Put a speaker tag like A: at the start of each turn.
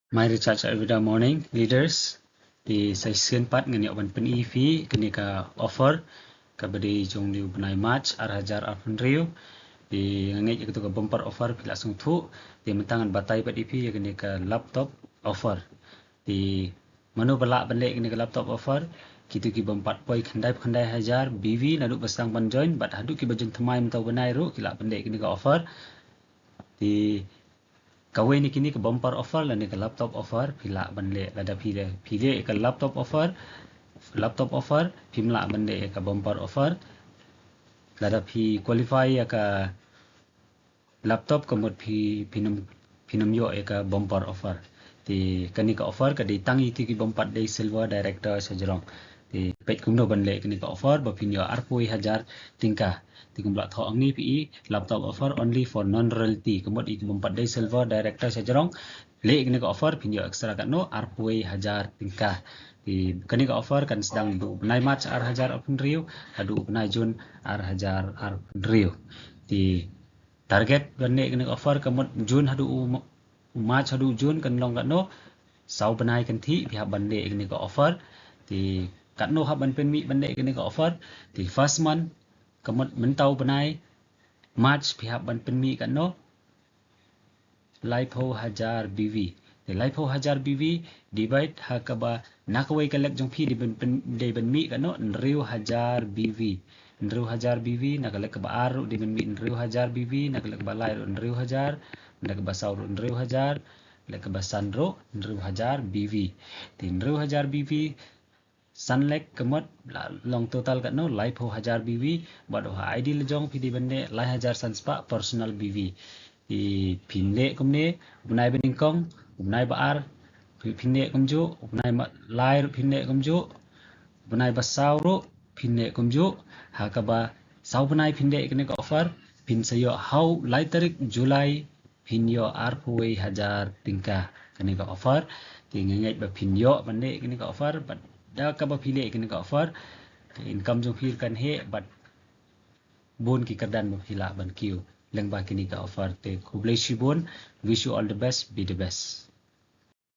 A: My recharge every morning leaders di session 4 ngani oban pen EV kini ka offer ka bedi jong liu benai March arhajar arpun riu di ngani itu ka bumper offer pila sung thu di mentangan batai pat EV kini ka laptop offer di manu balak bende kini ka laptop offer kitu ki bompat poi khandai hajar BV nadu basang ban join bat hadu ki bajun thamai mentau benai ru kila bende kini ka offer di kawai ni kini ke bumper offer lah ni ke laptop offer pila bende ada pile ke laptop offer pimla bende ke bumper offer lada pi qualify ya ka laptop kemud pinum yo ke bumper offer di kani ke offer ke di tangi ti ki bompat day silver director sejrong di pet kumno bende kini ke offer bapinyo arpui hajar tingkah tikumblak tho angni pi laptop offer only for non royalty kemud ik bompat day silver director sejrong le kini ke offer pinyo extra katno arpui hajar tingkah di kani ke offer kan sedang du benai March ar hajar arpun riu adu benai Jun ar hajar arpun riu di target bende kini ke offer kemud Jun hadu March hadu Jun kan long katno sau benai kan thi pihak bende kini ke offer di katno hab ban pen mi bende kini ke offer di first month kemud mentau benai March pihak ban pen mi katno laipo hajar BV di laipo hajar BV divide hakaba nakawai kalek jong phi di ben mi katno nriu hajar BV nriu hajar BV nakalek ba aru di ben mi nriu hajar BV nakalek ba lai nriu hajar nak ba sau nriu hajar lek ba sanro nriu hajar BV di nriu hajar BV sunlek kemot long total katno laipo hajar BV bado ID lejong pidi bende lai hajar sanspa personal BV di pinle kumne bunai beningkong bunai baar pinle kumju bunai lai pinle kumju bunai basauro pinle kumju hakaba sau bunai pinle kene ka offer pin sayo how lai tarik Julai pinyo arpui hajar tingkah kene ka offer di ngengai ba pinyo bende kene ka offer but da ka ba pile kene ka offer income jong phir kan he but bon ki kadan ba phila ban kiu leng ba kini ka offer te kublai shibon wish you all the best be the best